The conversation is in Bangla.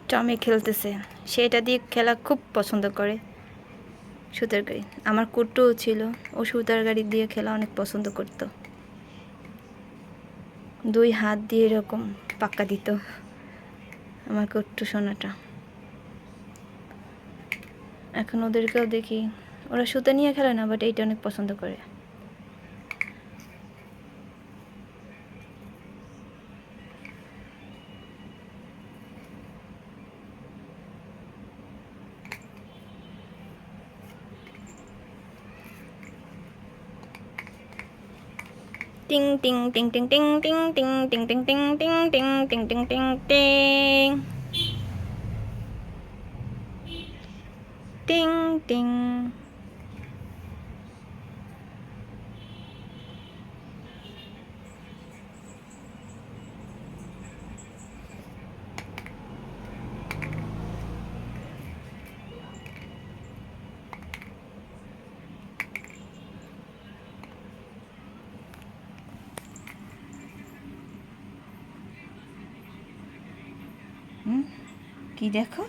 টমে খেলতেছে, সেটা দিয়ে খেলা খুব পছন্দ করে। সুতার গাড়ি আমার কুট্টুও ছিল, ও সুতার গাড়ি দিয়ে খেলা অনেক পছন্দ করতো। 2 হাত দিয়ে এরকম পাক্কা দিত আমার কুট্টু সোনাটা। এখন ওদেরকেও দেখি, ওরা সুতা নিয়ে খেলে না, বাট এইটা অনেক পছন্দ করে। টিং টিং টিং টিং টিং টিং টিং টিং টিং টিং টিং টিং টিং টিং টিং টিং টিং টিং। কি দেখো?